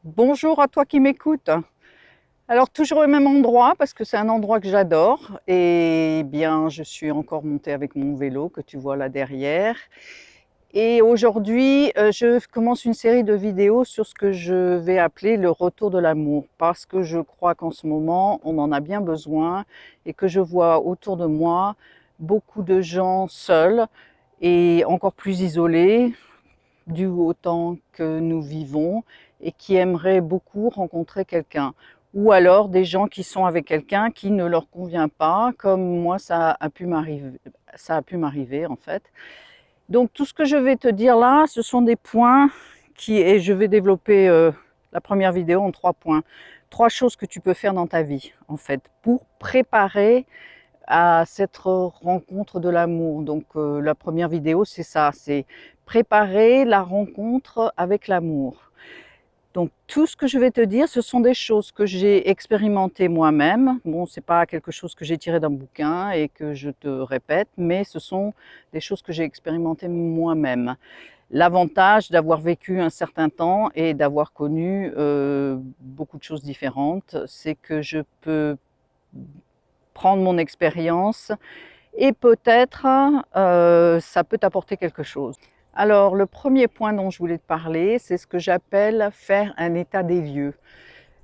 Bonjour à toi qui m'écoutes. Alors toujours au même endroit parce que c'est un endroit que j'adore et bien je suis encore montée avec mon vélo que tu vois là derrière. Et aujourd'hui, je commence une série de vidéos sur ce que je vais appeler le retour de l'amour parce que je crois qu'en ce moment, on en a bien besoin et que je vois autour de moi beaucoup de gens seuls et encore plus isolés dû au temps que nous vivons et qui aimeraient beaucoup rencontrer quelqu'un. Ou alors des gens qui sont avec quelqu'un qui ne leur convient pas, comme moi ça a pu m'arriver en fait. Donc tout ce que je vais te dire là, ce sont des points et je vais développer la première vidéo en 3 points. 3 choses que tu peux faire dans ta vie en fait pour préparer à cette rencontre de l'amour. Donc la première vidéo, c'est ça, c'est préparer la rencontre avec l'amour. Donc tout ce que je vais te dire, ce sont des choses que j'ai expérimentées moi-même. Bon, c'est pas quelque chose que j'ai tiré d'un bouquin et que je te répète, mais ce sont des choses que j'ai expérimentées moi-même. L'avantage d'avoir vécu un certain temps et d'avoir connu beaucoup de choses différentes, c'est que je peux prendre mon expérience et peut-être ça peut t'apporter quelque chose. Alors le premier point dont je voulais te parler, c'est ce que j'appelle faire un état des lieux.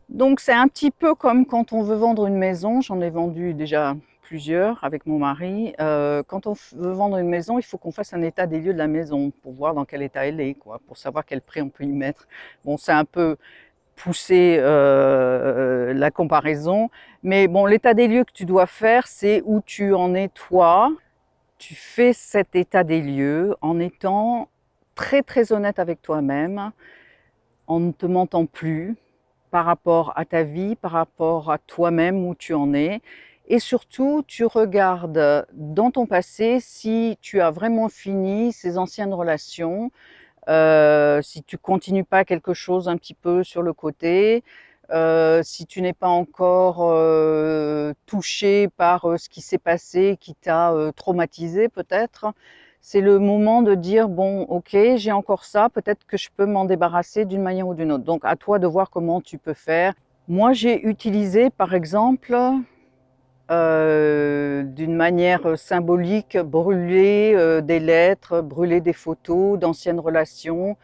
Donc c'est un petit peu comme quand on veut vendre une maison, j'en ai vendu déjà plusieurs avec mon mari. Quand on veut vendre une maison, il faut qu'on fasse un état des lieux de la maison pour voir dans quel état elle est, quoi, pour savoir quel prix on peut y mettre. Bon, c'est un peu pousser la comparaison, mais bon, l'état des lieux que tu dois faire, c'est où tu en es toi. Tu fais cet état des lieux en étant très très honnête avec toi-même, en ne te mentant plus par rapport à ta vie, par rapport à toi-même où tu en es. Et surtout, tu regardes dans ton passé si tu as vraiment fini ces anciennes relations, si tu continues pas quelque chose un petit peu sur le côté, si tu n'es pas encore touché par ce qui s'est passé, qui t'a traumatisé peut-être, c'est le moment de dire bon, ok, j'ai encore ça, peut-être que je peux m'en débarrasser d'une manière ou d'une autre. Donc à toi de voir comment tu peux faire. Moi, j'ai utilisé par exemple d'une manière symbolique, brûler des lettres, brûler des photos d'anciennes relations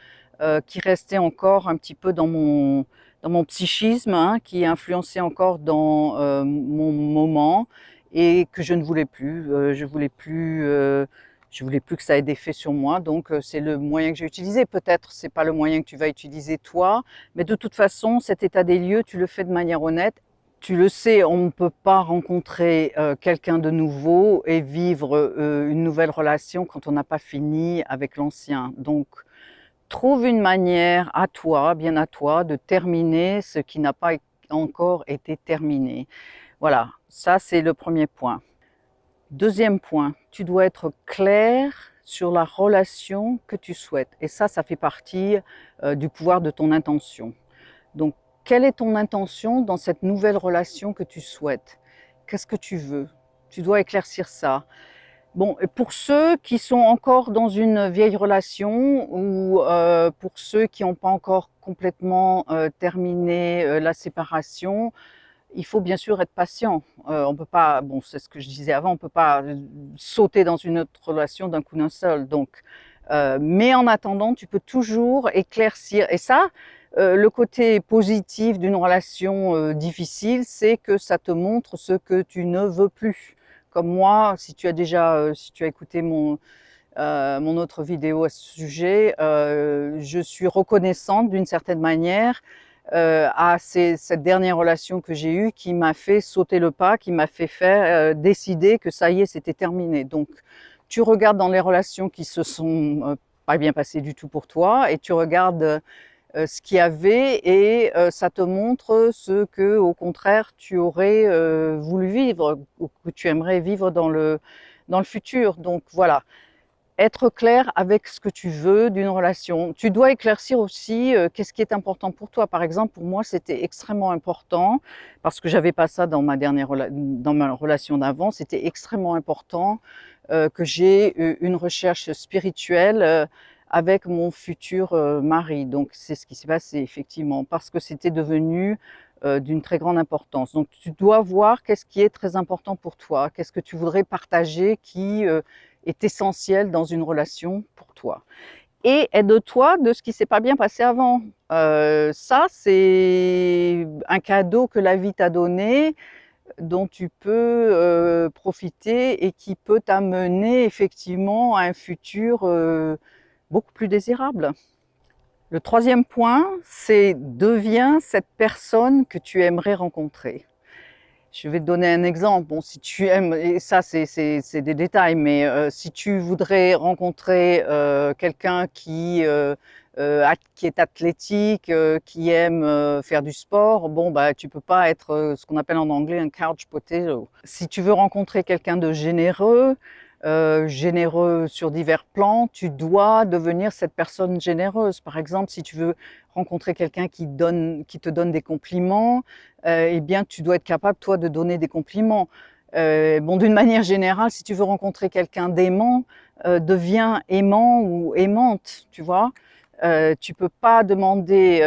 qui restaient encore un petit peu dans mon psychisme, hein, qui influençaient encore dans mon moment et que je ne voulais plus. Je voulais plus que ça ait d'effet sur moi, donc c'est le moyen que j'ai utilisé. Peut-être c'est pas le moyen que tu vas utiliser toi, mais de toute façon, cet état des lieux, tu le fais de manière honnête. Tu le sais, on ne peut pas rencontrer quelqu'un de nouveau et vivre une nouvelle relation quand on n'a pas fini avec l'ancien. Donc, trouve une manière à toi, bien à toi, de terminer ce qui n'a pas encore été terminé. Voilà, ça c'est le premier point. Deuxième point, tu dois être clair sur la relation que tu souhaites. Et ça fait partie du pouvoir de ton intention. Donc, quelle est ton intention dans cette nouvelle relation que tu souhaites? Qu'est-ce que tu veux? Tu dois éclaircir ça. Bon, et pour ceux qui sont encore dans une vieille relation ou pour ceux qui n'ont pas encore complètement terminé la séparation, il faut bien sûr être patient. On peut pas, bon, c'est ce que je disais avant, on peut pas sauter dans une autre relation d'un coup d'un seul. Donc, mais en attendant, tu peux toujours éclaircir. Et ça, le côté positif d'une relation difficile, c'est que ça te montre ce que tu ne veux plus. Comme moi, si tu as écouté mon autre vidéo à ce sujet, je suis reconnaissante d'une certaine manière à cette dernière relation que j'ai eue qui m'a fait sauter le pas, qui m'a fait faire décider que ça y est, c'était terminé. Donc, tu regardes dans les relations qui se sont pas bien passées du tout pour toi et tu regardes ce qu'il y avait et ça te montre ce que, au contraire, tu aurais voulu vivre ou que tu aimerais vivre dans le futur. Donc voilà, être clair avec ce que tu veux d'une relation. Tu dois éclaircir aussi qu'est-ce qui est important pour toi. Par exemple, pour moi, c'était extrêmement important parce que j'avais pas ça dans dans ma relation d'avant. C'était extrêmement important que j'ai une recherche spirituelle avec mon futur mari. Donc c'est ce qui s'est passé effectivement, parce que c'était devenu d'une très grande importance. Donc tu dois voir qu'est-ce qui est très important pour toi, qu'est-ce que tu voudrais partager qui est essentiel dans une relation pour toi. Et aide-toi de ce qui s'est pas bien passé avant. Ça, c'est un cadeau que la vie t'a donné, dont tu peux profiter et qui peut t'amener effectivement à un futur beaucoup plus désirable. Le troisième point, c'est deviens cette personne que tu aimerais rencontrer. Je vais te donner un exemple. Bon, si tu aimes, et ça c'est des détails, mais si tu voudrais rencontrer quelqu'un qui est athlétique, qui aime faire du sport, bon bah tu peux pas être ce qu'on appelle en anglais un couch potato. Si tu veux rencontrer quelqu'un de généreux, généreux sur divers plans, tu dois devenir cette personne généreuse. Par exemple, si tu veux rencontrer quelqu'un qui te donne des compliments, eh bien, tu dois être capable, toi, de donner des compliments. Bon, d'une manière générale, si tu veux rencontrer quelqu'un d'aimant, deviens aimant ou aimante, tu vois. Tu peux pas demander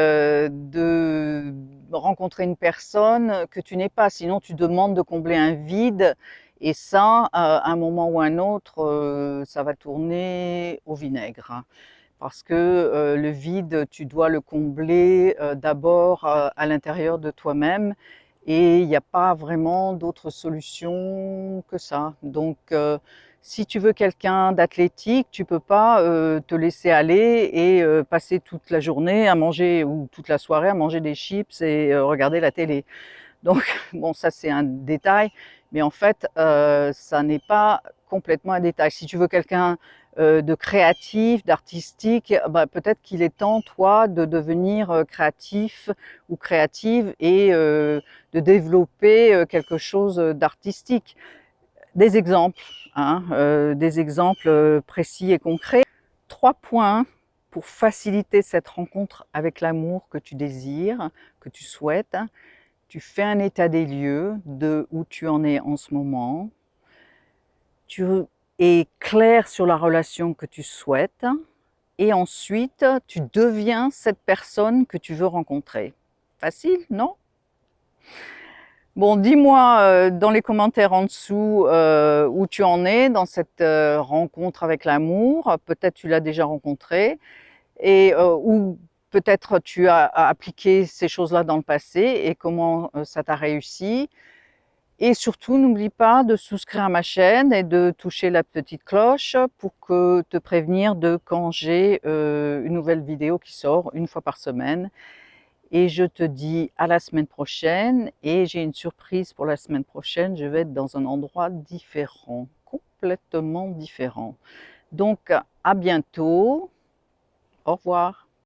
de rencontrer une personne que tu n'es pas, sinon tu demandes de combler un vide, et ça, à un moment ou un autre, ça va tourner au vinaigre, hein. Parce que le vide, tu dois le combler d'abord à l'intérieur de toi-même, et il n'y a pas vraiment d'autre solution que ça. Donc, si tu veux quelqu'un d'athlétique, tu peux pas te laisser aller et passer toute la journée à manger ou toute la soirée à manger des chips et regarder la télé. Donc, bon, ça c'est un détail, mais en fait, ça n'est pas complètement un détail. Si tu veux quelqu'un de créatif, d'artistique, bah, peut-être qu'il est temps, toi, de devenir créatif ou créative et de développer quelque chose d'artistique. Des exemples, hein, des exemples précis et concrets. 3 points pour faciliter cette rencontre avec l'amour que tu désires, que tu souhaites. Tu fais un état des lieux de où tu en es en ce moment. Tu es clair sur la relation que tu souhaites. Et ensuite, tu deviens cette personne que tu veux rencontrer. Facile, non? Bon, dis-moi dans les commentaires en dessous où tu en es dans cette rencontre avec l'amour. Peut-être tu l'as déjà rencontré, et ou peut-être tu as appliqué ces choses-là dans le passé et comment ça t'a réussi. Et surtout, n'oublie pas de souscrire à ma chaîne et de toucher la petite cloche pour te prévenir de quand j'ai une nouvelle vidéo qui sort une fois par semaine. Et je te dis à la semaine prochaine, et j'ai une surprise pour la semaine prochaine. Je vais être dans un endroit différent, complètement différent. Donc, à bientôt. Au revoir.